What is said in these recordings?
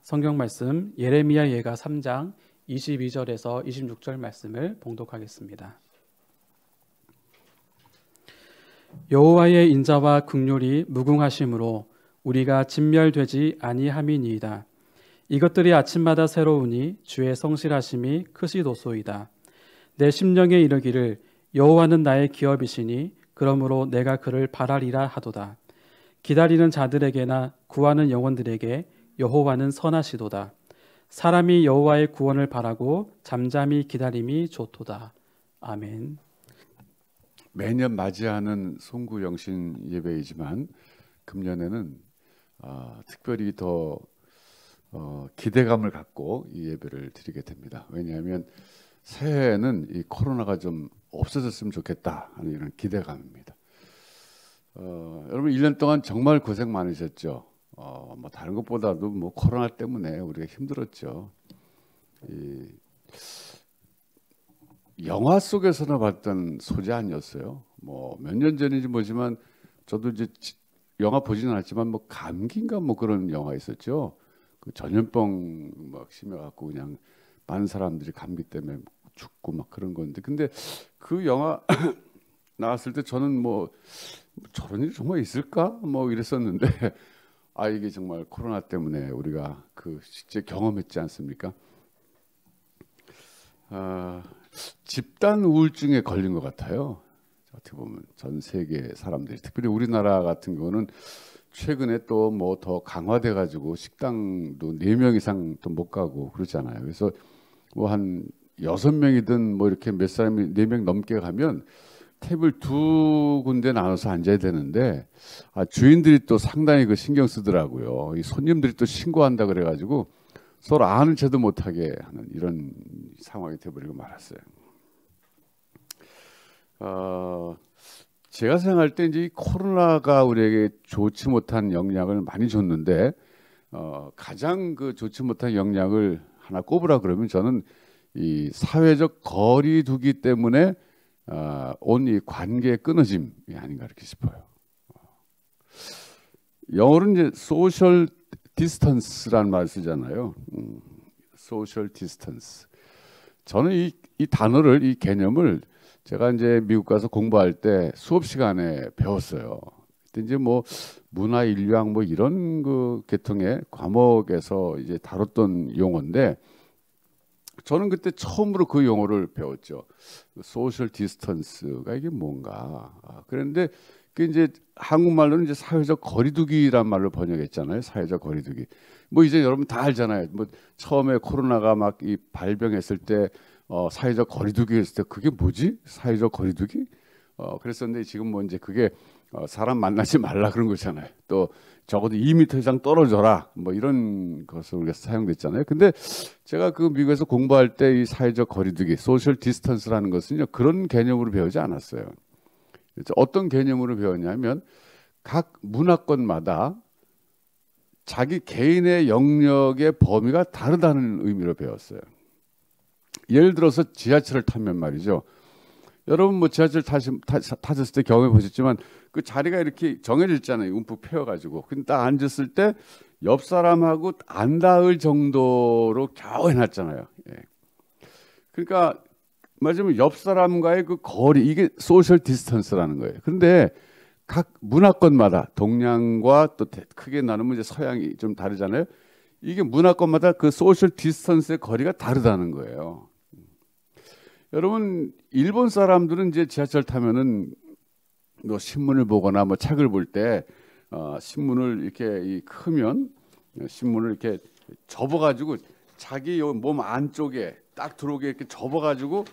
성경 말씀 예레미야 예가 3장 22절에서 26절 말씀을 봉독하겠습니다. 여호와의 인자와 긍휼이 무궁하심으로 우리가 진멸되지 아니함이니이다. 이것들이 아침마다 새로우니 주의 성실하심이 크시도소이다. 내 심령에 이르기를 여호와는 나의 기업이시니 그러므로 내가 그를 바라리라 하도다. 기다리는 자들에게나 구하는 영혼들에게 여호와는 선하시도다. 사람이 여호와의 구원을 바라고 잠잠히 기다림이 좋도다. 아멘. 매년 맞이하는 송구 영신 예배이지만 금년에는 특별히 더 기대감을 갖고 이 예배를 드리게 됩니다. 왜냐하면 새해에는 이 코로나가 좀 없어졌으면 좋겠다 하는 이런 기대감입니다. 여러분 1년 동안 정말 고생 많으셨죠. 뭐 다른 것보다도 뭐 코로나 때문에 우리가 힘들었죠. 영화 속에서나 봤던 소재 아니었어요. 뭐 몇 년 전인지 모르지만 저도 이제 영화 보지는 않았지만 뭐 감기인가 뭐 그런 영화 있었죠. 그 전염병 막 심해갖고 그냥 많은 사람들이 감기 때문에 죽고 막 그런 건데, 근데 그 영화 나왔을 때 저는 뭐 저런 일이 정말 있을까 뭐 이랬었는데 이게 정말 코로나 때문에 우리가 그 실제 경험했지 않습니까? 집단 우울증에 걸린 것 같아요. 어떻게 보면 전 세계 사람들이, 특별히 우리나라 같은 경우는 최근에 또 뭐 더 강화돼 가지고 식당도 4명 이상 또 못 가고 그러잖아요. 그래서 뭐 한 6명이든 뭐 이렇게 몇 사람이 4명 넘게 가면 테이블 2군데 나눠서 앉아야 되는데 주인들이 또 상당히 그 신경 쓰더라고요. 이 손님들이 또 신고한다 그래가지고 서로 아는 체도 못하게 하는 이런 상황이 돼버리고 말았어요. 제가 생각할 때 이제 이 코로나가 우리에게 좋지 못한 영향을 많이 줬는데 가장 그 좋지 못한 영향을 하나 꼽으라 그러면 저는 이 사회적 거리두기 때문에 온 이 관계의 끊어짐이 아닌가 이렇게 싶어요. 영어로는 이제 소셜 디스턴스라는 말을 쓰잖아요. 소셜 디스턴스. 저는 이 단어를, 이 개념을 제가 이제 미국 가서 공부할 때 수업 시간에 배웠어요. 그때 이제 뭐 문화 인류학 뭐 이런 그 계통의 과목에서 이제 다뤘던 용어인데, 저는 그때 처음으로 그 용어를 배웠죠. 소셜 디스턴스가 이게 뭔가. 그런데 그게 이제 한국말로는 이제 사회적 거리두기란 말로 번역했잖아요. 사회적 거리두기. 뭐 이제 여러분 다 알잖아요. 뭐 처음에 코로나가 막 이 발병했을 때 사회적 거리두기 했을 때 그게 뭐지? 사회적 거리두기? 그랬었는데 지금 뭐 이제 그게 사람 만나지 말라 그런 거잖아요. 또 적어도 2m 이상 떨어져라 뭐 이런 것으로 우리가 사용됐잖아요. 근데 제가 그 미국에서 공부할 때 이 사회적 거리두기, 소셜 디스턴스라는 것은요 그런 개념으로 배우지 않았어요. 어떤 개념으로 배웠냐면 각 문화권마다 자기 개인의 영역의 범위가 다르다는 의미로 배웠어요. 예를 들어서 지하철을 타면 말이죠. 여러분 뭐 지하철 타셨을 때 경험해 보셨지만 그 자리가 이렇게 정해져 있잖아요. 움푹 패여가지고. 근데 딱 앉았을 때 옆 사람하고 안 닿을 정도로 겨우 해놨잖아요. 예. 그러니까 말하자면 옆 사람과의 그 거리, 이게 소셜 디스턴스라는 거예요. 그런데 각 문화권마다 동양과 또 크게 나누면 이제 서양이 좀 다르잖아요. 이게 문화권마다 그 소셜 디스턴스의 거리가 다르다는 거예요. 여러분 일본 사람들은 이제 지하철 타면은 뭐 신문을 보거나 뭐 책을 볼 때 신문을 이렇게 크면 신문을 이렇게 접어가지고 자기 몸 안쪽에 딱 들어오게 이렇게 접어가지고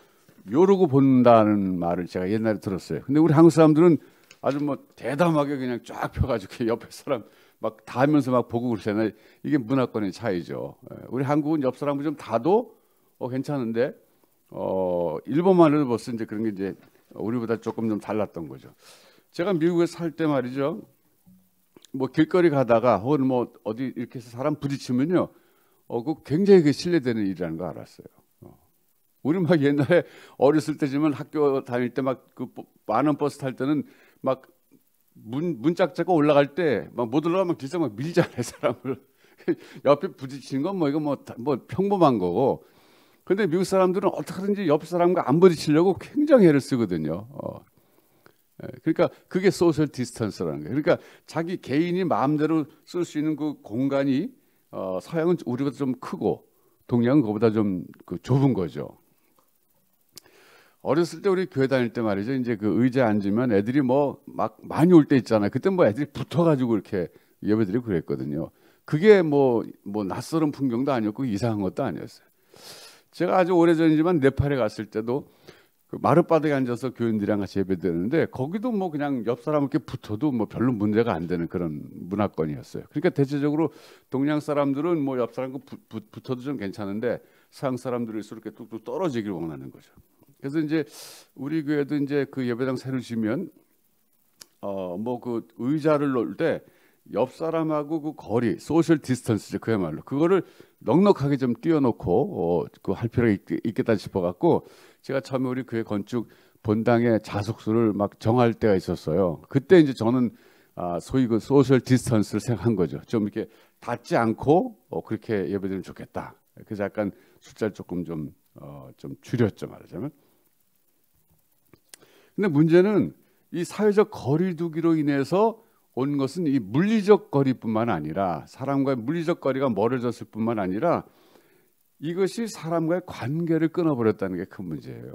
요러고 본다는 말을 제가 옛날에 들었어요. 근데 우리 한국 사람들은 아주 뭐 대담하게 그냥 쫙 펴가지고 옆에 사람 막 닿으면서 막 보고 그러잖아요. 이게 문화권의 차이죠. 우리 한국은 옆 사람을 좀 닿아도 괜찮은데 일본만으로 벌써 이제 그런 게 이제 우리보다 조금 좀 달랐던 거죠. 제가 미국에 살 때 말이죠. 뭐 길거리 가다가 혹은 뭐 어디 이렇게 해서 사람 부딪히면요. 그 굉장히 그 신뢰되는 일이라는 거 알았어요. 우리 막 옛날에 어렸을 때지만 학교 다닐 때 막 그 많은 버스 탈 때는 막 문짝자가 올라갈 때 막 못 올라가면 길상 막 밀잖아요 사람을. 옆에 부딪히는 건 뭐 이거 뭐 평범한 거고. 근데 미국 사람들은 어떻게든지 옆 사람과 안 부딪히려고 굉장히 애를 쓰거든요. 그러니까 그게 소셜 디스턴스라는 거예요. 그러니까 자기 개인이 마음대로 쓸 수 있는 그 공간이 서양은 우리보다 좀 크고 동양은 그보다 좀 좁은 거죠. 어렸을 때 우리 교회 다닐 때 말이죠. 이제 그 의자에 앉으면 애들이 뭐 막 많이 올 때 있잖아요. 그때 뭐 애들이 붙어가지고 이렇게 예배드리고 그랬거든요. 그게 뭐 낯설은 풍경도 아니었고 이상한 것도 아니었어요. 제가 아주 오래전이지만 네팔에 갔을 때도 그 마룻바닥에 앉아서 교인들이랑 같이 예배드렸는데 거기도 뭐 그냥 옆 사람 이렇게 붙어도 뭐 별로 문제가 안 되는 그런 문화권이었어요. 그러니까 대체적으로 동양 사람들은 뭐 옆 사람과 붙어도 좀 괜찮은데 서양 사람들일수록 이렇게 뚝뚝 떨어지길 원하는 거죠. 그래서 이제 우리 교회도 이제 그 예배당 새로 지면 뭐 그 의자를 놓을 때 옆 사람하고 그 거리, 소셜 디스턴스죠. 그야말로 그거를 넉넉하게 좀 띄워놓고 그 할 필요가 있겠다 싶어갖고 제가 처음에 우리 교회 건축 본당의 자석수를 막 정할 때가 있었어요. 그때 이제 저는 소위 그 소셜 디스턴스를 생각한 거죠. 좀 이렇게 닿지 않고 그렇게 예배드리면 좋겠다. 그래서 약간 숫자를 조금 좀 줄였죠, 말하자면. 근데 문제는 이 사회적 거리두기로 인해서 온 것은 이 물리적 거리뿐만 아니라 사람과의 물리적 거리가 멀어졌을 뿐만 아니라 이것이 사람과의 관계를 끊어버렸다는 게 큰 문제예요.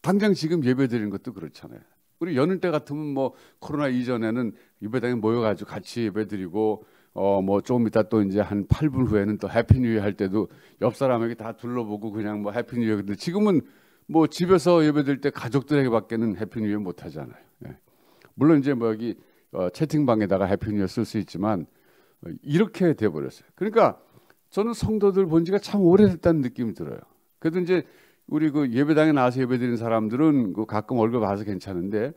당장 지금 예배드리는 것도 그렇잖아요. 우리 연휴 때 같으면 뭐 코로나 이전에는 예배당에 모여가지고 같이 예배드리고 뭐 조금 이따 또 이제 한 8분 후에는 또 해피 뉴 이어 할 때도 옆 사람에게 다 둘러보고 그냥 뭐 해피 뉴 이어. 근데 지금은 뭐 집에서 예배드릴 때 가족들에게밖에는 해피 뉴 이어 못 하잖아요. 예. 물론 이제 뭐 여기 채팅방에다가 해피 뉴 이어 쓸 수 있지만 이렇게 돼 버렸어요. 그러니까 저는 성도들 본 지가 참 오래됐다는 느낌이 들어요. 그래도 이제 우리 그 예배당에 나와서 예배드리는 사람들은 그 가끔 얼굴 봐서 괜찮은데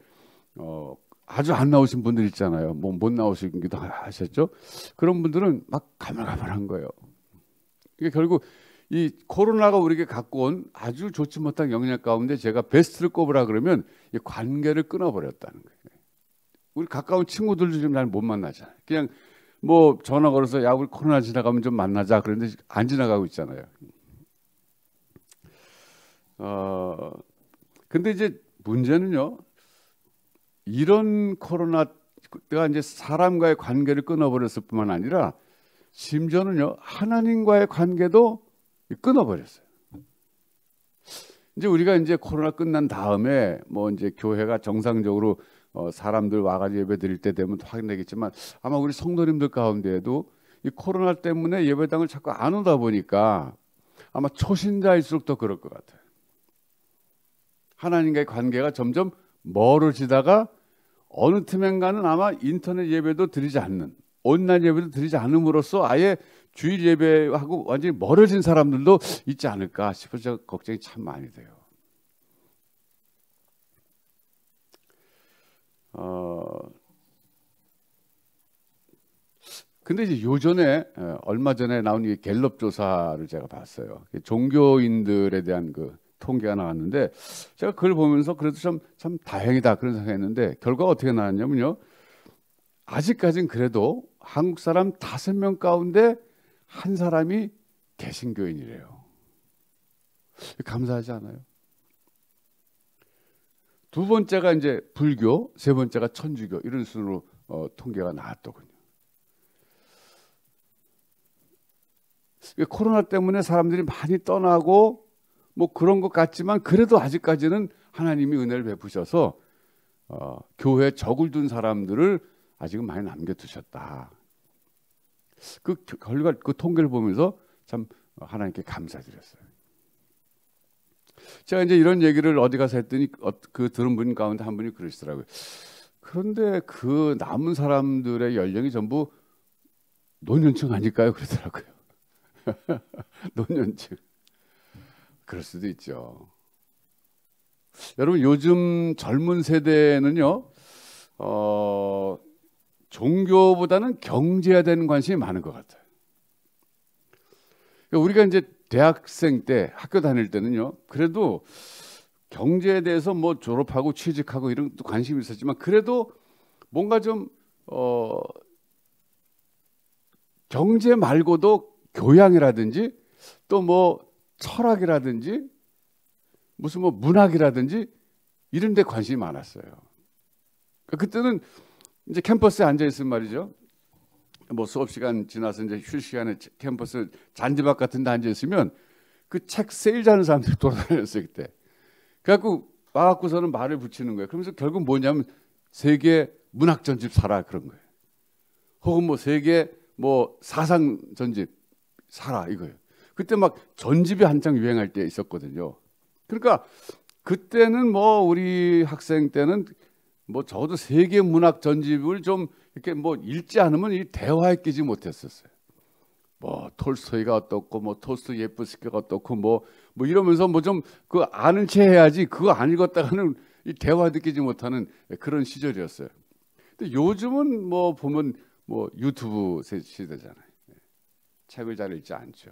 아주 안 나오신 분들 있잖아요. 뭐 못 나오시기도 하셨죠. 그런 분들은 막 가물가물한 거예요. 이게 결국 이 코로나가 우리에게 갖고 온 아주 좋지 못한 영향 가운데 제가 베스트를 꼽으라 그러면 이 관계를 끊어버렸다는 거예요. 우리 가까운 친구들도 지금 잘 못 만나잖아요. 그냥 뭐 전화 걸어서 야 우리 코로나 지나가면 좀 만나자 그런데 안 지나가고 있잖아요. 근데 이제 문제는요. 이런 코로나가 이제 사람과의 관계를 끊어버렸을 뿐만 아니라 심지어는요 하나님과의 관계도 끊어버렸어요. 이제 우리가 이제 코로나 끝난 다음에 뭐 이제 교회가 정상적으로 사람들 와가지고 예배 드릴 때 되면 확인되겠지만 아마 우리 성도님들 가운데에도 이 코로나 때문에 예배당을 자꾸 안 오다 보니까 아마 초신자일수록 더 그럴 것 같아요. 하나님과의 관계가 점점 멀어지다가 어느 틈엔가는 아마 인터넷 예배도 드리지 않는 온라인 예배도 드리지 않음으로써 아예 주일 예배하고 완전히 멀어진 사람들도 있지 않을까 싶어서 걱정이 참 많이 돼요. 근데 이제 요전에 얼마 전에 나온 이 갤럽 조사를 제가 봤어요. 종교인들에 대한 그 통계가 나왔는데 제가 그걸 보면서 그래도 참 다행이다 그런 생각했는데 결과가 어떻게 나왔냐면요. 아직까지는 그래도 한국 사람 5명 가운데 한 사람이 개신교인이래요. 감사하지 않아요? 두 번째가 이제 불교, 세 번째가 천주교 이런 순으로 통계가 나왔더군요. 코로나 때문에 사람들이 많이 떠나고 뭐 그런 것 같지만 그래도 아직까지는 하나님이 은혜를 베푸셔서 교회에 적을 둔 사람들을 아직은 많이 남겨두셨다. 그 결과 그 통계를 보면서 참 하나님께 감사드렸어요. 제가 이제 이런 얘기를 어디 가서 했더니 그 들은 분 가운데 한 분이 그러시더라고요. 그런데 그 남은 사람들의 연령이 전부 노년층 아닐까요? 그러더라고요. 노년층. 그럴 수도 있죠. 여러분 요즘 젊은 세대는요. 종교보다는 경제에 대한 관심이 많은 것 같아요. 우리가 이제 대학생 때 학교 다닐 때는요. 그래도 경제에 대해서 뭐 졸업하고 취직하고 이런 관심이 있었지만 그래도 뭔가 좀 경제 말고도 교양이라든지 또 뭐 철학이라든지 무슨 뭐 문학이라든지 이런 데 관심이 많았어요. 그때는 이제 캠퍼스에 앉아 있으면 말이죠. 뭐 수업 시간 지나서 이제 휴식 시간에 캠퍼스 잔디밭 같은 데 앉아 있으면 그 책 세일하는 사람들이 돌아다녔어요, 그때. 그래갖고 와갖고서는 말을 붙이는 거예요. 그러면서 결국 뭐냐면 세계 문학 전집 사라 그런 거예요. 혹은 뭐 세계 뭐 사상 전집 사라 이거예요. 그때 막 전집이 한창 유행할 때 있었거든요. 그러니까 그때는 뭐 우리 학생 때는 뭐 적어도 세계 문학 전집을 좀 이렇게 뭐 읽지 않으면 이 대화에 끼지 못했었어요. 뭐 톨스토이가 어떻고 뭐 토스토예프스키가 어떻고 뭐 이러면서 뭐 좀 그 아는 체 해야지 그거 안 읽었다가는 이 대화 느끼지 못하는 그런 시절이었어요. 근데 요즘은 뭐 보면 뭐 유튜브 시대잖아요. 책을 잘 읽지 않죠.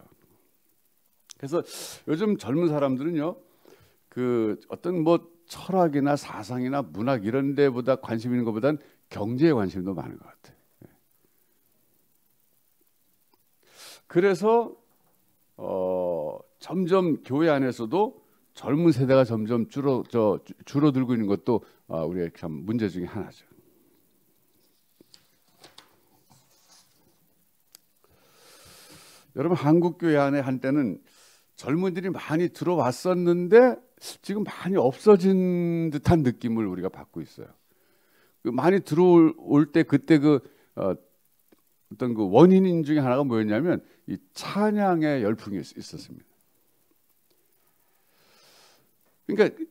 그래서 요즘 젊은 사람들은요, 그 어떤 뭐 철학이나 사상이나 문학 이런 데보다 관심 있는 것보다는 경제에 관심도 많은 것 같아요. 그래서 점점 교회 안에서도 젊은 세대가 점점 줄어들고 있는 것도 우리의 참 문제 중에 하나죠. 여러분, 한국 교회 안에 한때는 젊은이들이 많이 들어왔었는데 지금 많이 없어진 듯한 느낌을 우리가 받고 있어요. 많이 들어올 때 그때 그 어떤 그 원인 중에 하나가 뭐였냐면 이 찬양의 열풍이 있었습니다. 그러니까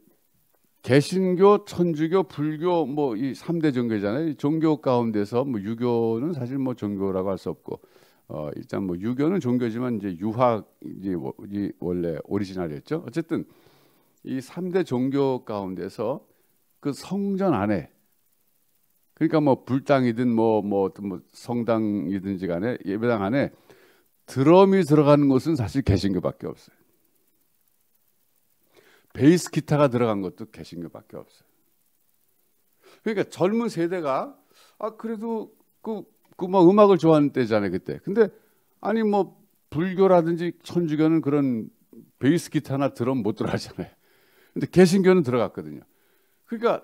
개신교, 천주교, 불교 뭐 이 3대 종교잖아요. 이 종교 가운데서 뭐 유교는 사실 뭐 종교라고 할 수 없고 일단 뭐 유교는 종교지만 이제 유학이 원래 오리지널이었죠. 어쨌든 이 3대 종교 가운데서 그 성전 안에 그러니까 뭐 불당이든 뭐 성당이든지 간에 예배당 안에 드럼이 들어가는 곳은 사실 개신교밖에 없어요. 베이스 기타가 들어간 것도 개신교밖에 없어요. 그러니까 젊은 세대가 그래도 그 뭐 음악을 좋아하는 때잖아요, 그때. 근데 아니 뭐 불교라든지 천주교는 그런 베이스 기타나 드럼 못 들어가잖아요. 근데 개신교는 들어갔거든요. 그러니까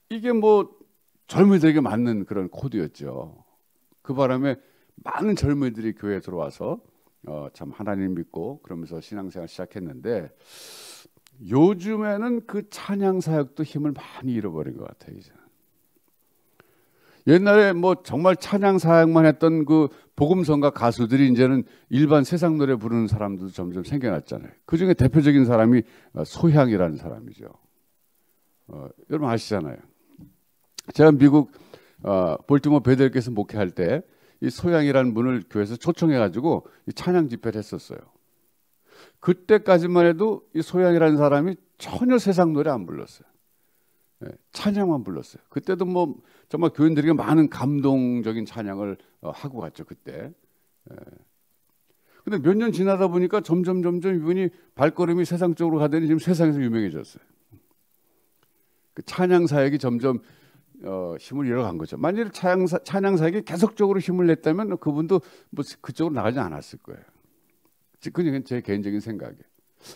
이게 뭐 젊은이들에게 맞는 그런 코드였죠. 그 바람에 많은 젊은이들이 교회에 들어와서 참 하나님 믿고 그러면서 신앙생활 시작했는데 요즘에는 그 찬양 사역도 힘을 많이 잃어버린 것 같아요, 이제. 옛날에 뭐 정말 찬양 사역만 했던 그 복음성가 가수들이 이제는 일반 세상 노래 부르는 사람들도 점점 생겨났잖아요. 그 중에 대표적인 사람이 소향이라는 사람이죠. 여러분 아시잖아요. 제가 미국 볼티모어 베델교에서 목회할 때 이 소향이라는 분을 교회에서 초청해가지고 이 찬양 집회를 했었어요. 그때까지만 해도 이 소향이라는 사람이 전혀 세상 노래 안 불렀어요. 찬양만 불렀어요. 그때도 뭐 정말 교인들에게 많은 감동적인 찬양을 하고 갔죠, 그때. 근데 몇 년 지나다 보니까 점점 이분이 발걸음이 세상 쪽으로 가더니 지금 세상에서 유명해졌어요. 그 찬양 사역이 점점 힘을 잃어간 거죠. 만일 찬양 사역이 계속적으로 힘을 냈다면 그분도 뭐 그쪽으로 나가지 않았을 거예요. 그건 제 개인적인 생각이에요.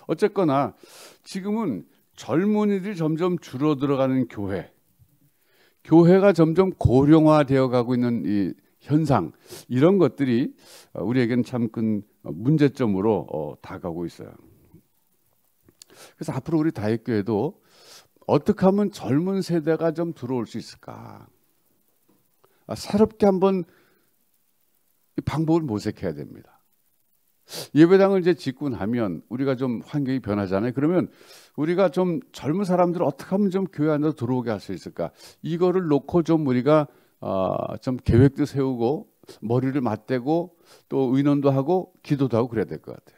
어쨌거나 지금은 젊은이들이 점점 줄어들어가는 교회가 점점 고령화되어 가고 있는 이 현상, 이런 것들이 우리에게는 참 큰 문제점으로 다가오고 있어요. 그래서 앞으로 우리 다윗교회도 어떻게 하면 젊은 세대가 좀 들어올 수 있을까? 새롭게 한번 방법을 모색해야 됩니다. 예배당을 이제 짓고 나면 우리가 좀 환경이 변하잖아요. 그러면 우리가 좀 젊은 사람들을 어떻게 하면 좀 교회 안으로 들어오게 할 수 있을까? 이거를 놓고 좀 우리가 좀 계획도 세우고 머리를 맞대고 또 의논도 하고 기도도 하고 그래야 될 것 같아요.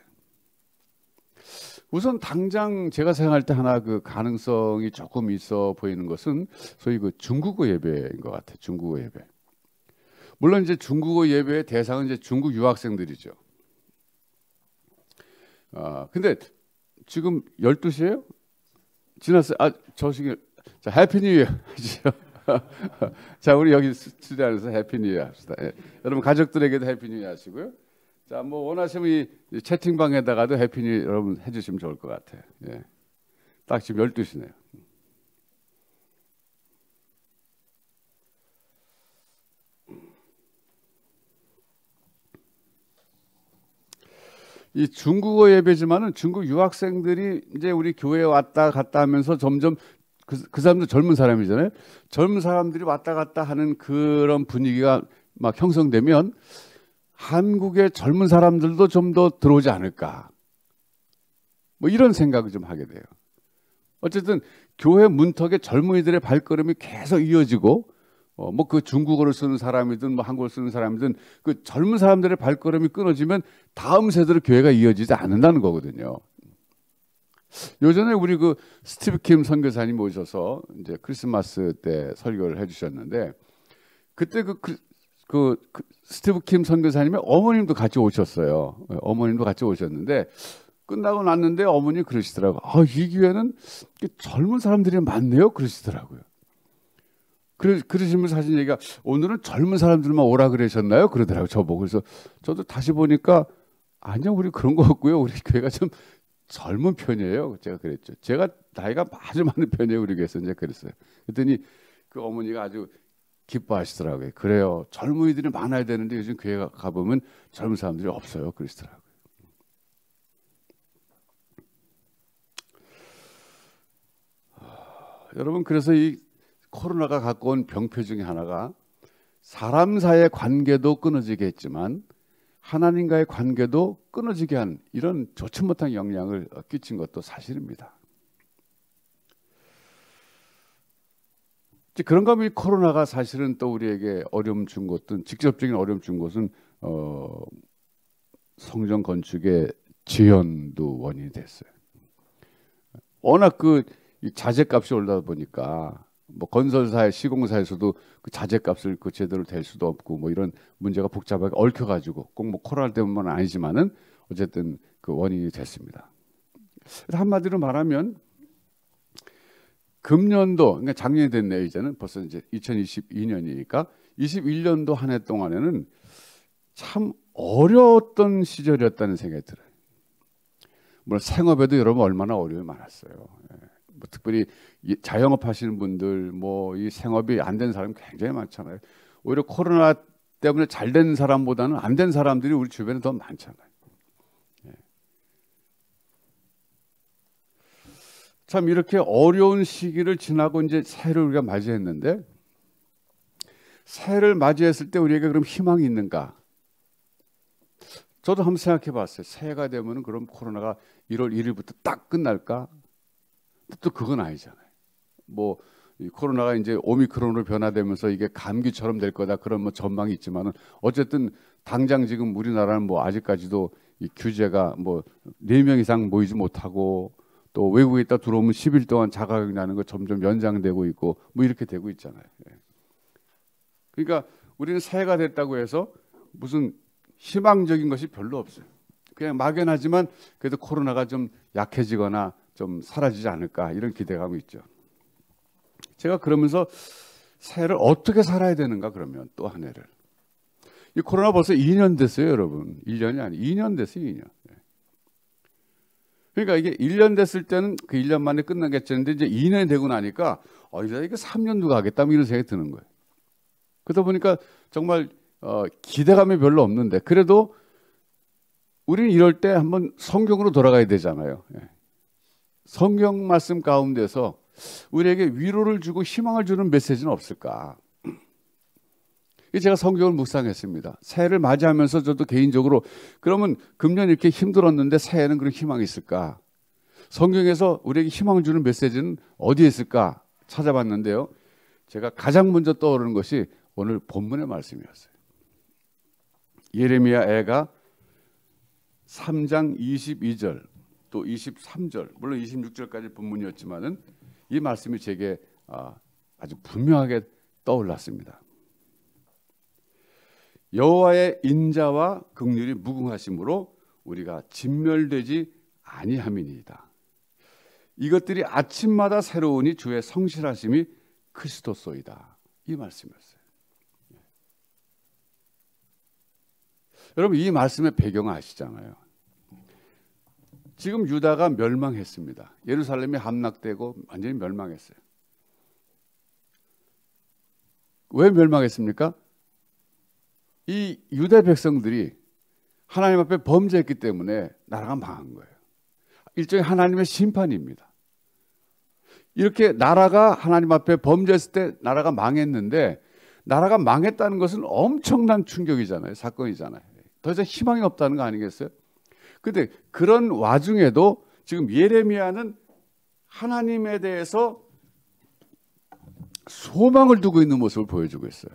우선 당장 제가 생각할 때 하나 그 가능성이 조금 있어 보이는 것은 소위 그 중국어 예배인 것 같아요. 중국어 예배. 물론 이제 중국어 예배의 대상은 이제 중국 유학생들이죠. 근데 지금 12시예요? 지났어요. 저 지금 해피 뉴 이어 하시죠. 자, 우리 여기 스튜디오 안에서 해피 뉴 이어 합시다. 예. 여러분 가족들에게도 해피 뉴 이어 하시고요. 자, 뭐 원하시면 이 채팅방에다가도 해피 뉴 이어 여러분 해주시면 좋을 것 같아요. 예. 딱 지금 12시네요. 이 중국어 예배지만은 중국 유학생들이 이제 우리 교회에 왔다 갔다 하면서 점점 그 사람도 젊은 사람이잖아요. 젊은 사람들이 왔다 갔다 하는 그런 분위기가 막 형성되면 한국의 젊은 사람들도 좀 더 들어오지 않을까. 뭐 이런 생각을 좀 하게 돼요. 어쨌든 교회 문턱에 젊은이들의 발걸음이 계속 이어지고 뭐 그 중국어를 쓰는 사람이든 뭐 한국어를 쓰는 사람이든 그 젊은 사람들의 발걸음이 끊어지면 다음 세대로 교회가 이어지지 않는다는 거거든요. 요전에 우리 그 스티브 킴 선교사님 오셔서 이제 크리스마스 때 설교를 해주셨는데 그때 스티브 킴 선교사님의 어머님도 같이 오셨어요. 어머님도 같이 오셨는데 끝나고 났는데 어머니 그러시더라고요. 아, 이 교회는 젊은 사람들이 많네요. 그러시더라고요. 그러시면서 하신 얘기가 오늘은 젊은 사람들만 오라 그러셨나요? 그러더라고요. 저보고. 그래서 저도 다시 보니까 아니요, 우리 그런 거 없고요. 우리 교회가 좀 젊은 편이에요. 제가 그랬죠. 제가 나이가 아주 많은 편이에요. 우리 교회에서 이제 그랬어요. 그랬더니 그 어머니가 아주 기뻐하시더라고요. 그래요. 젊은이들이 많아야 되는데 요즘 교회 가보면 젊은 사람들이 없어요. 그러시더라고요. 여러분, 그래서 이 코로나가 갖고 온 병폐 중에 하나가 사람 사이의 관계도 끊어지게 했지만 하나님과의 관계도 끊어지게 한 이런 좋지 못한 영향을 끼친 것도 사실입니다. 그런가 하면 이 코로나가 사실은 또 우리에게 어려움 준 것은 직접적인 어려움 준 것은 성전 건축의 지연도 원인이 됐어요. 워낙 이 자재값이 올라다 보니까 뭐 건설사의 시공사에서도 그 자재값을 그 제대로 댈 수도 없고 뭐 이런 문제가 복잡하게 얽혀가지고 꼭 뭐 코로나 때문은 아니지만은 어쨌든 그 원인이 됐습니다. 한마디로 말하면 금년도 그러니까 작년이 됐네요. 이제는 벌써 이제 2022년이니까 21년도 한 해 동안에는 참 어려웠던 시절이었다는 생각이 들어요. 물론 생업에도 여러분 얼마나 어려움이 많았어요. 뭐 특별히 자영업 하시는 분들 뭐 이 생업이 안 된 사람 굉장히 많잖아요. 오히려 코로나 때문에 잘 된 사람보다는 안 된 사람들이 우리 주변에 더 많잖아요. 참 이렇게 어려운 시기를 지나고 이제 새해를 우리가 맞이했는데 새해를 맞이했을 때 우리에게 그럼 희망이 있는가? 저도 한번 생각해 봤어요. 새해가 되면은 그럼 코로나가 1월 1일부터 딱 끝날까? 또 그건 아니잖아요. 뭐 이 코로나가 이제 오미크론으로 변화되면서 이게 감기처럼 될 거다 그런 뭐 전망이 있지만은 어쨌든 당장 지금 우리나라는 뭐 아직까지도 이 규제가 뭐 4명 이상 모이지 못하고 또 외국에 있다 들어오면 10일 동안 자가격리하는 거 점점 연장되고 있고 뭐 이렇게 되고 있잖아요. 그러니까 우리는 새해가 됐다고 해서 무슨 희망적인 것이 별로 없어요. 그냥 막연하지만 그래도 코로나가 좀 약해지거나 좀 사라지지 않을까 이런 기대감이 있죠. 제가 그러면서 새해를 어떻게 살아야 되는가 그러면 또 한 해를. 이 코로나 벌써 2년 됐어요, 여러분. 1년이 아니 2년 됐어요, 2년. 그러니까 이게 1년 됐을 때는 그 1년 만에 끝나겠지는데 이제 2년이 되고 나니까 이제 이거 3년도 가겠다 뭐 이런 생각이 드는 거예요. 그러다 보니까 정말 기대감이 별로 없는데 그래도 우리는 이럴 때 한번 성경으로 돌아가야 되잖아요. 성경 말씀 가운데서 우리에게 위로를 주고 희망을 주는 메시지는 없을까? 제가 성경을 묵상했습니다. 새해를 맞이하면서 저도 개인적으로 그러면 금년 이렇게 힘들었는데 새해에는 그런 희망이 있을까? 성경에서 우리에게 희망을 주는 메시지는 어디에 있을까? 찾아봤는데요. 제가 가장 먼저 떠오르는 것이 오늘 본문의 말씀이었어요. 예레미야 애가 3장 22절 또 23절 물론 26절까지 본문이었지만은 이 말씀이 제게 아주 분명하게 떠올랐습니다. 여호와의 인자와 긍휼이 무궁하심으로 우리가 진멸되지 아니함이니이다. 이것들이 아침마다 새로우니 주의 성실하심이 크리스도소이다. 이 말씀이었어요. 여러분 이 말씀의 배경을 아시잖아요. 지금 유다가 멸망했습니다. 예루살렘이 함락되고 완전히 멸망했어요. 왜 멸망했습니까? 이 유다 백성들이 하나님 앞에 범죄했기 때문에 나라가 망한 거예요. 일종의 하나님의 심판입니다. 이렇게 나라가 하나님 앞에 범죄했을 때 나라가 망했는데, 나라가 망했다는 것은 엄청난 충격이잖아요. 사건이잖아요. 더 이상 희망이 없다는 거 아니겠어요? 근데 그런 와중에도 지금 예레미야는 하나님에 대해서 소망을 두고 있는 모습을 보여주고 있어요.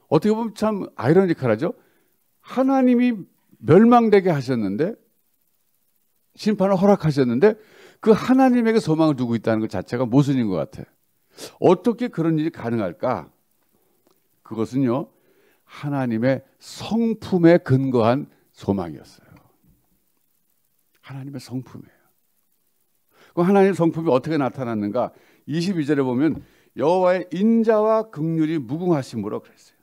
어떻게 보면 참 아이러니컬하죠. 하나님이 멸망되게 하셨는데, 심판을 허락하셨는데 그 하나님에게 소망을 두고 있다는 것 자체가 모순인 것 같아요. 어떻게 그런 일이 가능할까? 그것은요, 하나님의 성품에 근거한 소망이었어요. 하나님의 성품이에요. 그럼 하나님의 성품이 어떻게 나타났는가? 22절에 보면 여호와의 인자와 긍휼이 무궁하심으로 그랬어요.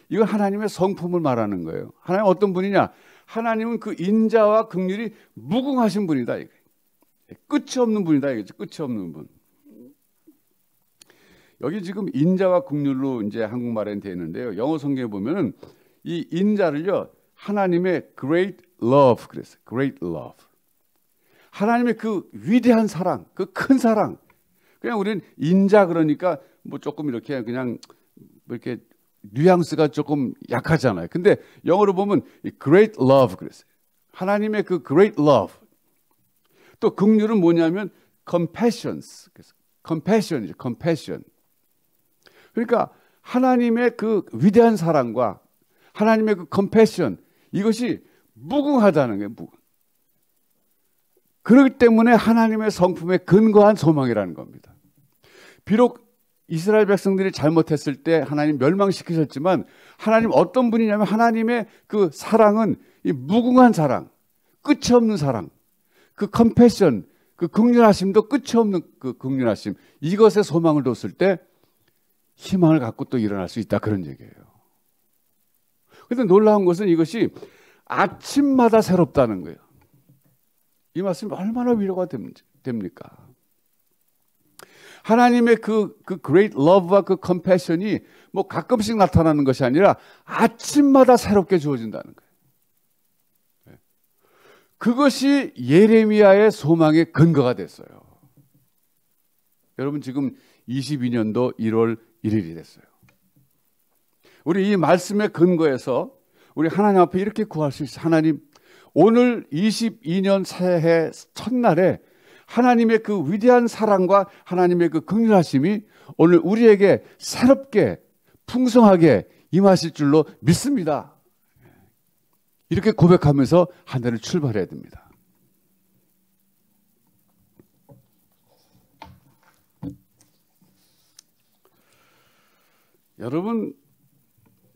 이건 하나님의 성품을 말하는 거예요. 하나님 어떤 분이냐? 하나님은 그 인자와 긍휼이 무궁하신 분이다. 끝이 없는 분이다. 이거죠. 끝이 없는 분. 여기 지금 인자와 긍휼로 이제 한국말엔 되어 있는데요. 영어 성경에 보면은 이 인자를요, 하나님의 great love 그랬어요. great love. 하나님의 그 위대한 사랑, 그 큰 사랑. 그냥 우리는 인자 그러니까 뭐 조금 이렇게 그냥 뭐 이렇게 뉘앙스가 조금 약하잖아요. 근데 영어로 보면 great love 그랬어요. 하나님의 그 great love. 또 긍휼은 뭐냐면 compassions. compassion이죠. compassion. 그러니까 하나님의 그 위대한 사랑과 하나님의 그 compassion, 이것이 무궁하다는 거예요. 그렇기 때문에 하나님의 성품에 근거한 소망이라는 겁니다. 비록 이스라엘 백성들이 잘못했을 때 하나님 멸망시키셨지만, 하나님 어떤 분이냐면 하나님의 그 사랑은 이 무궁한 사랑, 끝이 없는 사랑, 그 컴패션, 그 긍휼하심도 끝이 없는 그 긍휼하심, 이것에 소망을 뒀을 때 희망을 갖고 또 일어날 수 있다, 그런 얘기예요. 그런데 놀라운 것은 이것이 아침마다 새롭다는 거예요. 이 말씀이 얼마나 위로가 됩니까? 하나님의 그 great love와 그 compassion이 뭐 가끔씩 나타나는 것이 아니라 아침마다 새롭게 주어진다는 거예요. 그것이 예레미야의 소망의 근거가 됐어요. 여러분 지금 22년도 1월 1일이 됐어요. 우리 이 말씀의 근거에서 우리 하나님 앞에 이렇게 구할 수 있어요. 하나님, 오늘 22년 새해 첫날에 하나님의 그 위대한 사랑과 하나님의 그 긍휼하심이 오늘 우리에게 새롭게 풍성하게 임하실 줄로 믿습니다. 이렇게 고백하면서 한 해를 출발해야 됩니다. 여러분,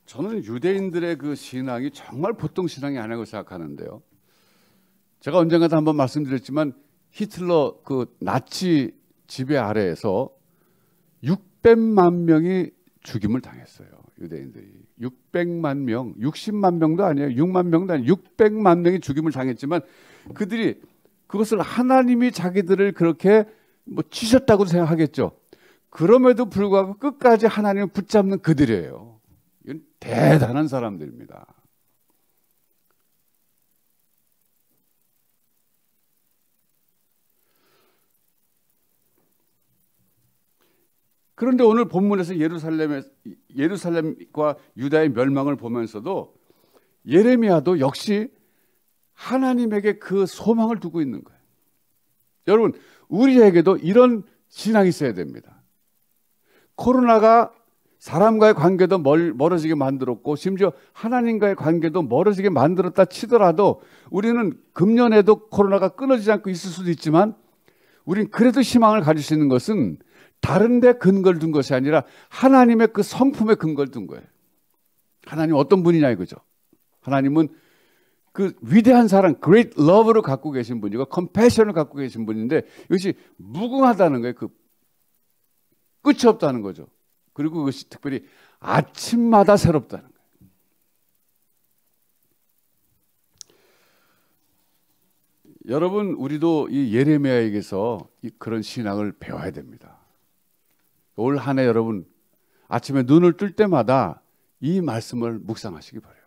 저는 유대인들의 그 신앙이 정말 보통 신앙이 아니라고 생각하는데요. 제가 언젠가도 한번 말씀드렸지만 히틀러 그 나치 지배 아래에서 600만 명이 죽임을 당했어요. 유대인들이 600만 명, 60만 명도 아니에요. 6만 명도 아니에요. 600만 명이 죽임을 당했지만 그들이 그것을 하나님이 자기들을 그렇게 뭐 치셨다고 생각하겠죠. 그럼에도 불구하고 끝까지 하나님을 붙잡는 그들이에요. 이건 대단한 사람들입니다. 그런데 오늘 본문에서 예루살렘과 유다의 멸망을 보면서도 예레미야도 역시 하나님에게 그 소망을 두고 있는 거예요. 여러분, 우리에게도 이런 신앙이 있어야 됩니다. 코로나가 사람과의 관계도 멀어지게 만들었고 심지어 하나님과의 관계도 멀어지게 만들었다 치더라도 우리는 금년에도 코로나가 끊어지지 않고 있을 수도 있지만 우린 그래도 희망을 가질 수 있는 것은 다른 데 근거를 둔 것이 아니라 하나님의 그 성품에 근거를 둔 거예요. 하나님 어떤 분이냐 이거죠. 하나님은 그 위대한 사랑, great love를 갖고 계신 분이고 compassion을 갖고 계신 분인데 이것이 무궁하다는 거예요. 그 끝이 없다는 거죠. 그리고 그것이 특별히 아침마다 새롭다는 거예요. 여러분, 우리도 이 예레미야에게서 그런 신앙을 배워야 됩니다. 올 한 해 여러분 아침에 눈을 뜰 때마다 이 말씀을 묵상하시기 바라요.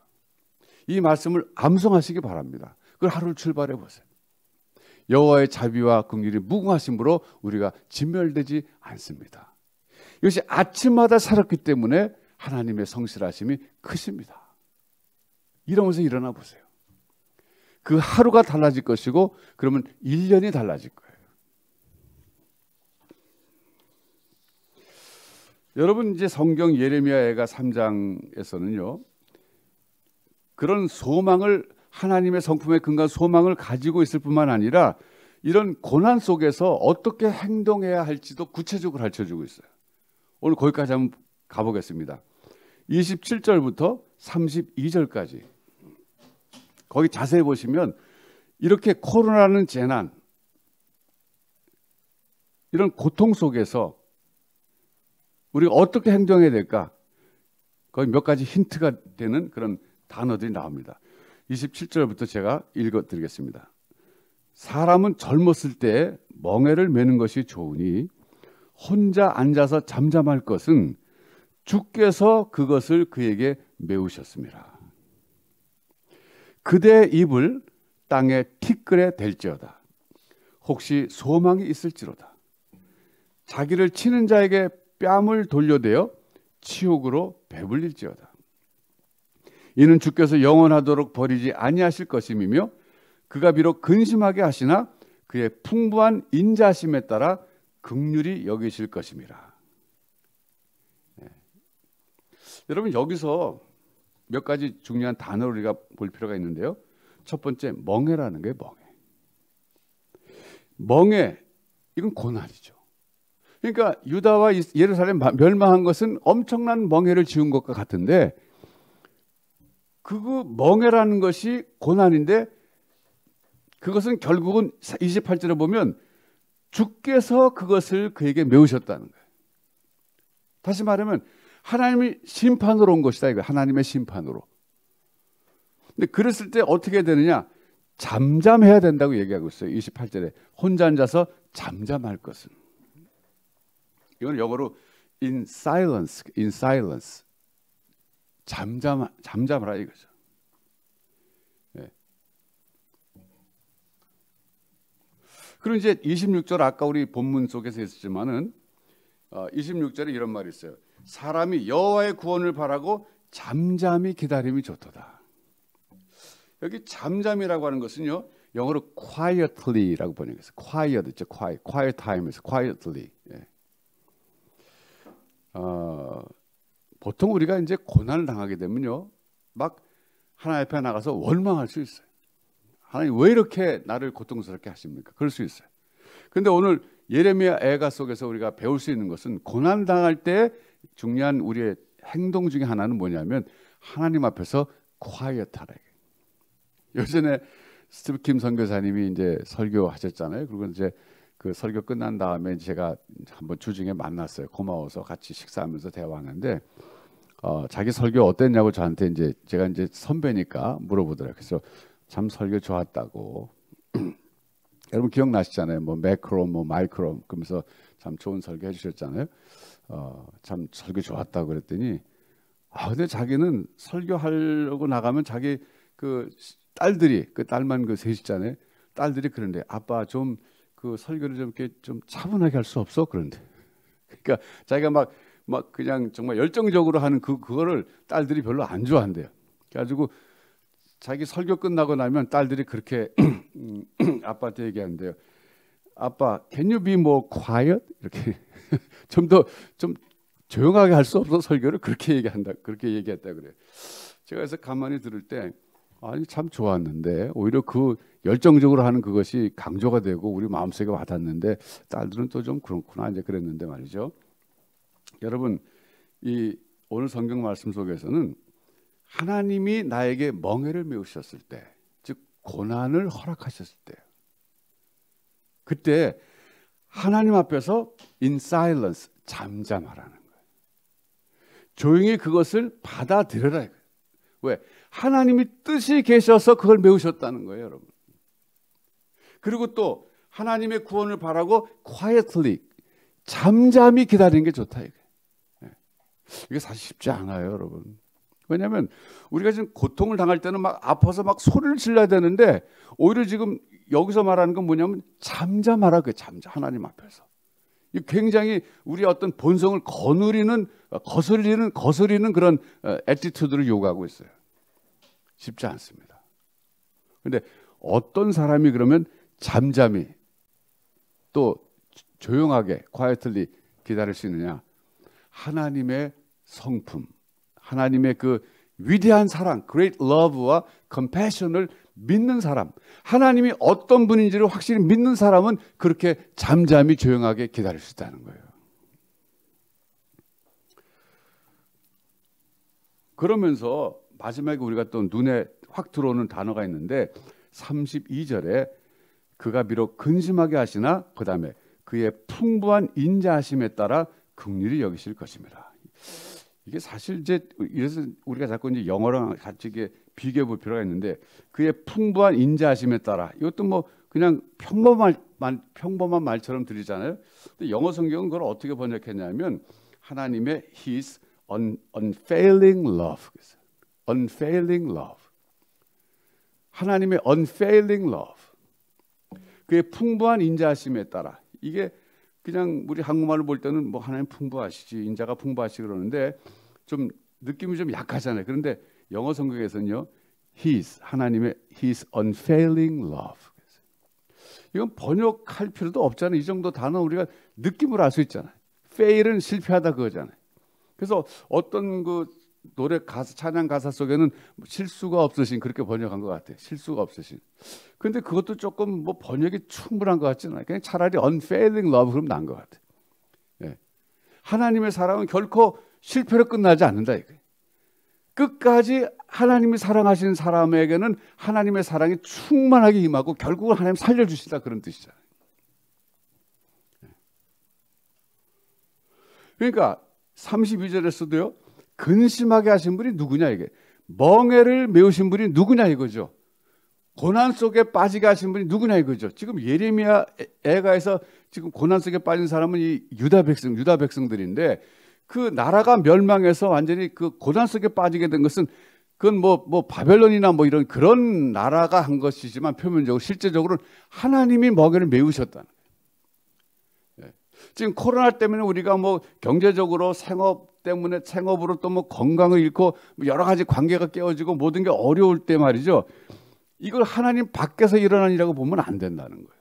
이 말씀을 암송하시기 바랍니다. 그걸 하루를 출발해 보세요. 여호와의 자비와 긍휼이 무궁하심으로 우리가 진멸되지 않습니다. 이것이 아침마다 살았기 때문에 하나님의 성실하심이 크십니다. 이러면서 일어나 보세요. 그 하루가 달라질 것이고 그러면 1년이 달라질 거예요. 여러분, 이제 성경 예레미야가 3장에서는요. 그런 소망을, 하나님의 성품에 근거한 소망을 가지고 있을 뿐만 아니라 이런 고난 속에서 어떻게 행동해야 할지도 구체적으로 가르쳐주고 있어요. 오늘 거기까지 한번 가보겠습니다. 27절부터 32절까지 거기 자세히 보시면 이렇게 코로나라는 재난, 이런 고통 속에서 우리가 어떻게 행동해야 될까? 거기 몇 가지 힌트가 되는 그런 단어들이 나옵니다. 27절부터 제가 읽어드리겠습니다. 사람은 젊었을 때 멍에를 메는 것이 좋으니 혼자 앉아서 잠잠할 것은 주께서 그것을 그에게 메우셨습니다. 그대의 입을 땅에 티끌에 댈지어다. 혹시 소망이 있을지로다. 자기를 치는 자에게 뺨을 돌려대어 치욕으로 배불릴지어다. 이는 주께서 영원하도록 버리지 아니하실 것임이며 그가 비록 근심하게 하시나 그의 풍부한 인자심에 따라 긍휼히 여기실 것임이라. 네. 여러분, 여기서 몇 가지 중요한 단어를 우리가 볼 필요가 있는데요. 첫 번째, 멍해라는 게 멍해. 멍해, 이건 고난이죠. 그러니까 유다와 예루살렘 멸망한 것은 엄청난 멍해를 지은 것과 같은데 그 멍해라는 것이 고난인데 그것은 결국은 28절에 보면 주께서 그것을 그에게 메우셨다는 거예요. 다시 말하면 하나님이 심판으로 온 것이다. 이거 하나님의 심판으로. 근데 그랬을 때 어떻게 되느냐? 잠잠해야 된다고 얘기하고 있어요. 28절에 혼자 앉아서 잠잠할 것은. 이건 영어로 in silence, 잠잠하라 이거죠. 네. 그리고 이제 26절 아까 우리 본문 속에서 했지만은 26절에 이런 말이 있어요. 사람이 여호와의 구원을 바라고 잠잠히 기다림이 좋도다. 여기 잠잠이라고 하는 것은요, 영어로 quietly라고 번역했어요. quiet 있죠, quiet time에서 quietly. 예. 보통 우리가 이제 고난을 당하게 되면요, 막 하나님 앞에 나가서 원망할 수 있어요. 하나님 왜 이렇게 나를 고통스럽게 하십니까? 그럴 수 있어요. 그런데 오늘 예레미야 애가 속에서 우리가 배울 수 있는 것은 고난 당할 때 중요한 우리의 행동 중에 하나는 뭐냐면 하나님 앞에서 quiet하라. 예전에 스티브 킴 선교사님이 이제 설교하셨잖아요. 그리고 이제 그 설교 끝난 다음에 제가 한번 주중에 만났어요. 고마워서 같이 식사하면서 대화하는데 자기 설교 어땠냐고 저한테 이제 제가 이제 선배니까 물어보더라고요. 그래서 참 설교 좋았다고. 여러분 기억나시잖아요. 뭐 매크롬, 뭐 마이크롬 그러면서 참 좋은 설교 해주셨잖아요. 참 설교 좋았다고 그랬더니 근데 자기는 설교하려고 나가면 자기 그 딸들이 그 딸만 그 셋이잖아요. 딸들이 그런데 아빠 좀 그 설교를 좀 이렇게 좀 차분하게 할 수 없어? 그런데 그러니까 자기가 막 그냥 정말 열정적으로 하는 그거를 딸들이 별로 안 좋아한대요. 그래가지고 자기 설교 끝나고 나면 딸들이 그렇게 아빠한테 얘기하는데요. 아빠, can you be more quiet? 이렇게 좀 더 좀 조용하게 할 수 없어 설교를 그렇게 얘기했다 그래요. 제가 그래서 가만히 들을 때 아니 참 좋았는데 오히려 그 열정적으로 하는 그것이 강조가 되고 우리 마음속에 와닿는데 딸들은 또 좀 그렇구나 이제 그랬는데 말이죠. 여러분 이 오늘 성경 말씀 속에서는 하나님이 나에게 멍에를 메우셨을 때, 즉 고난을 허락하셨을 때, 그때 하나님 앞에서 in silence 잠잠하라는 거예요. 조용히 그것을 받아들여라. 왜? 하나님이 뜻이 계셔서 그걸 메우셨다는 거예요, 여러분. 그리고 또 하나님의 구원을 바라고 quietly, 잠잠히 기다리는 게 좋다. 이게 사실 쉽지 않아요, 여러분. 왜냐하면 우리가 지금 고통을 당할 때는 막 아파서 막 소리를 질러야 되는데, 오히려 지금 여기서 말하는 건 뭐냐면 잠잠하라. 그 잠잠, 하나님 앞에서. 이 굉장히 우리의 어떤 본성을 거스리는 그런 애티튜드를 요구하고 있어요. 쉽지 않습니다. 그런데 어떤 사람이 그러면 잠잠히 또 조용하게 quietly 기다릴 수 있느냐? 하나님의 성품, 하나님의 그 위대한 사랑, great love와 compassion을 믿는 사람, 하나님이 어떤 분인지를 확실히 믿는 사람은 그렇게 잠잠히 조용하게 기다릴 수 있다는 거예요. 그러면서 마지막에 우리가 또 눈에 확 들어오는 단어가 있는데 32절에 그가 비록 근심하게 하시나 그 다음에 그의 풍부한 인자하심에 따라 긍휼히 여기실 것입니다. 이게 사실 이제 이래서 우리가 자꾸 이제 영어랑 같이 이게 비교해 볼 필요가 있는데 그의 풍부한 인자하심에 따라 이것도 뭐 그냥 평범한 말처럼 들리잖아요. 근데 영어 성경은 그걸 어떻게 번역했냐면 하나님의 His unfailing love, unfailing love, 하나님의 unfailing love, 그의 풍부한 인자하심에 따라. 이게 그냥 우리 한국말로 볼 때는 뭐 하나님 풍부하시지, 인자가 풍부하시 그러는데 좀 느낌이 좀 약하잖아요. 그런데 영어 성경에서는요, 하나님의 His unfailing love. 이건 번역할 필요도 없잖아요. 이 정도 단어 우리가 느낌으로 알 수 있잖아요. fail은 실패하다 그거잖아요. 그래서 어떤 그 노래 가사, 찬양 가사 속에는 실수가 없으신 그렇게 번역한 것 같아요. 실수가 없으신. 근데 그것도 조금 뭐 번역이 충분한 것 같지는 않아요. 그냥 차라리 unfailing love 그러면 나은 것 같아요. 예. 하나님의 사랑은 결코 실패로 끝나지 않는다 이거예요. 끝까지 하나님이 사랑하시는 사람에게는 하나님의 사랑이 충만하게 임하고 결국은 하나님 살려주신다 그런 뜻이잖아요. 그러니까 32절에서도요. 근심하게 하신 분이 누구냐 이게. 멍에를 메우신 분이 누구냐 이거죠. 고난 속에 빠지게 하신 분이 누구냐 이거죠. 지금 예레미야 애가에서 지금 고난 속에 빠진 사람은 이 유다 백성들인데 그 나라가 멸망해서 완전히 그 고난 속에 빠지게 된 것은 그건 뭐 바벨론이나 뭐 이런 그런 나라가 한 것이지만 표면적으로 실제적으로는 하나님이 멍에를 메우셨다는 거예요. 지금 코로나 때문에 우리가 뭐 경제적으로 생업으로 또 뭐 건강을 잃고 여러 가지 관계가 깨어지고 모든 게 어려울 때 말이죠. 이걸 하나님 밖에서 일어난 일이라고 보면 안 된다는 거예요.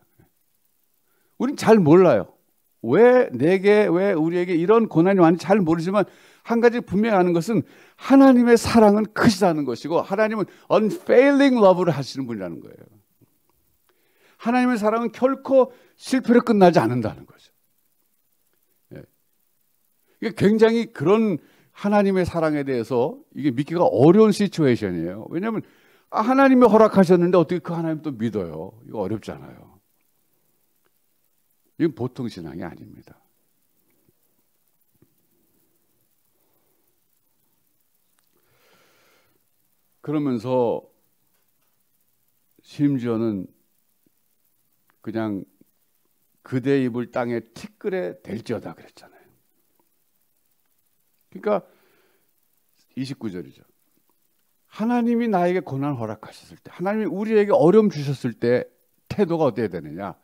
우린 잘 몰라요. 왜 우리에게 이런 고난이 왔는지 잘 모르지만 한 가지 분명히 아는 것은 하나님의 사랑은 크시다는 것이고 하나님은 unfailing love를 하시는 분이라는 거예요. 하나님의 사랑은 결코 실패로 끝나지 않는다는 거죠. 이게 굉장히 그런 하나님의 사랑에 대해서 이게 믿기가 어려운 시츄에이션이에요. 왜냐하면 하나님이 허락하셨는데 어떻게 그 하나님 또 믿어요? 이거 어렵잖아요. 이건 보통 신앙이 아닙니다. 그러면서 심지어는 그냥 그대 입을 땅에 티끌에 댈지어다 그랬잖아요. 그러니까 29절이죠. 하나님이 나에게 고난을 허락하셨을 때, 하나님이 우리에게 어려움 주셨을 때 태도가 어때야 되느냐?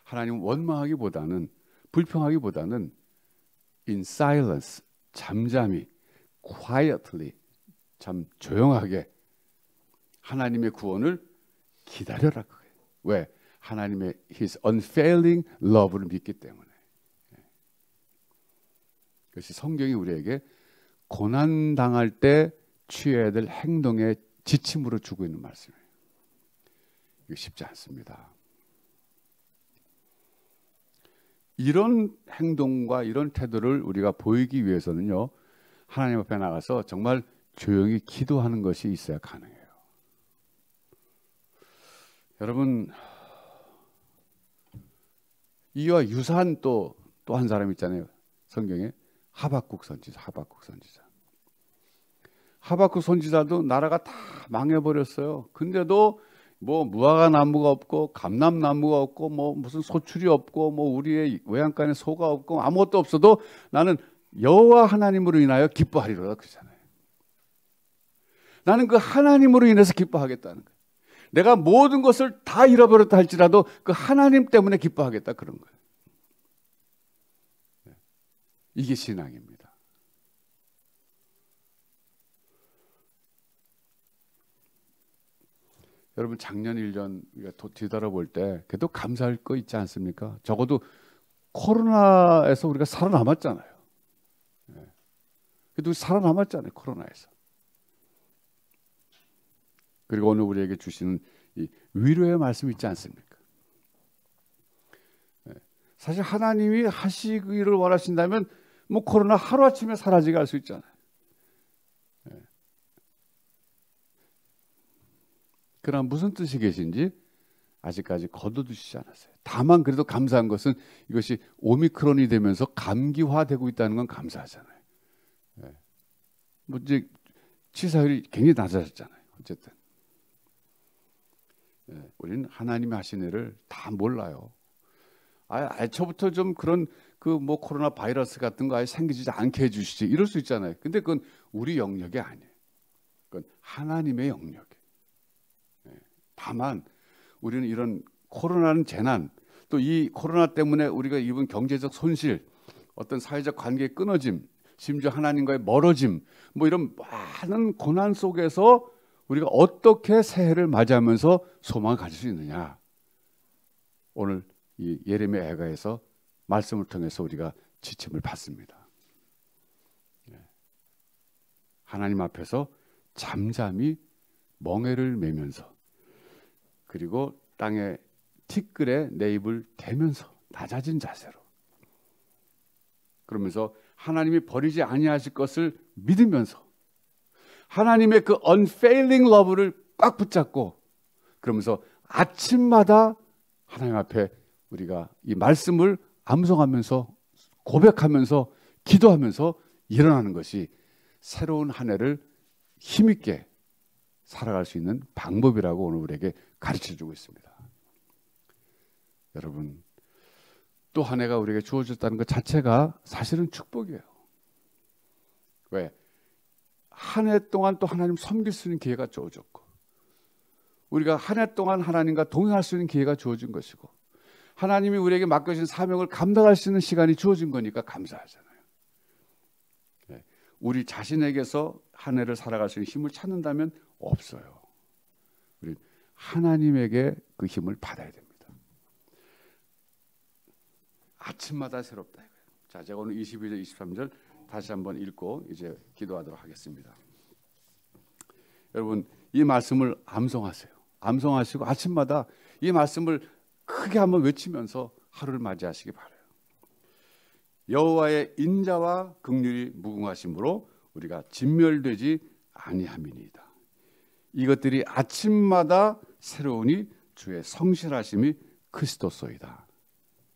하나님은 원망하기보다는, 불평하기보다는 in silence, 잠잠히, quietly, 참 조용하게 하나님의 구원을 기다려라. 왜? 하나님의 His unfailing love를 믿기 때문에. 그것이 성경이 우리에게 고난 당할 때 취해야 될 행동의 지침으로 주고 있는 말씀이에요. 이거 쉽지 않습니다. 이런 행동과 이런 태도를 우리가 보이기 위해서는요, 하나님 앞에 나가서 정말 조용히 기도하는 것이 있어야 가능해요. 여러분, 이와 유사한 또 한 사람 있잖아요. 성경에 하박국 선지자, 하박국 선지자. 하박국 선지자도 나라가 다 망해버렸어요. 근데도 뭐 무화과 나무가 없고 감람나무가 없고 뭐 무슨 소출이 없고 뭐 우리의 외양간에 소가 없고 아무것도 없어도 나는 여호와 하나님으로 인하여 기뻐하리로다 그러잖아요. 나는 그 하나님으로 인해서 기뻐하겠다는 거예요. 내가 모든 것을 다 잃어버렸다 할지라도 그 하나님 때문에 기뻐하겠다 그런 거예요. 이게 신앙입니다. 여러분 작년 1년 우리가 뒤돌아볼 때 그래도 감사할 거 있지 않습니까? 적어도 코로나에서 우리가 살아남았잖아요. 그래도 살아남았잖아요. 코로나에서. 그리고 오늘 우리에게 주시는 이 위로의 말씀 있지 않습니까? 사실 하나님이 하시기를 원하신다면 뭐 코로나 하루아침에 사라지게 할 수 있잖아요. 그러나 무슨 뜻이 계신지 아직까지 거둬두시지 않았어요. 다만 그래도 감사한 것은 이것이 오미크론이 되면서 감기화되고 있다는 건 감사하잖아요. 뭐 이제 치사율이 굉장히 낮아졌잖아요. 어쨌든 우리는 하나님이 하신 일을 다 몰라요. 애초부터 좀 그런 그 뭐 코로나 바이러스 같은 거 아예 생기지 않게 해주시지 이럴 수 있잖아요. 근데 그건 우리 영역이 아니에요. 그건 하나님의 영역이에요. 다만 우리는 이런 코로나는 재난, 또 이 코로나 때문에 우리가 입은 경제적 손실, 어떤 사회적 관계의 끊어짐, 심지어 하나님과의 멀어짐, 뭐 이런 많은 고난 속에서 우리가 어떻게 새해를 맞이하면서 소망을 가질 수 있느냐. 오늘 이 예레미야 애가에서 말씀을 통해서 우리가 지침을 받습니다. 하나님 앞에서 잠잠히 멍에를 매면서 그리고 땅에 티끌에 내 입을 대면서 낮아진 자세로 그러면서 하나님이 버리지 아니하실 것을 믿으면서 하나님의 그 unfailing love를 꽉 붙잡고 그러면서 아침마다 하나님 앞에 우리가 이 말씀을 암송하면서 고백하면서 기도하면서 일어나는 것이 새로운 한 해를 힘있게 살아갈 수 있는 방법이라고 오늘 우리에게 가르쳐주고 있습니다. 여러분 또 한 해가 우리에게 주어졌다는 것 자체가 사실은 축복이에요. 왜? 한 해 동안 또 하나님 섬길 수 있는 기회가 주어졌고 우리가 한 해 동안 하나님과 동행할 수 있는 기회가 주어진 것이고 하나님이 우리에게 맡겨진 사명을 감당할 수 있는 시간이 주어진 거니까 감사하잖아요. 우리 자신에게서 한 해를 살아갈 수 있는 힘을 찾는다면 없어요. 우리 하나님에게 그 힘을 받아야 됩니다. 아침마다 새롭다. 자, 제가 오늘 22절, 23절 다시 한번 읽고 이제 기도하도록 하겠습니다. 여러분 이 말씀을 암송하세요. 암송하시고 아침마다 이 말씀을 크게 한번 외치면서 하루를 맞이하시기 바라요. 여호와의 인자와 긍휼이 무궁하심으로 우리가 진멸되지 아니함이니이다. 이것들이 아침마다 새로우니 주의 성실하심이 크리스도소이다.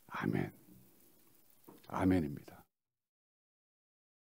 아멘. 아멘입니다.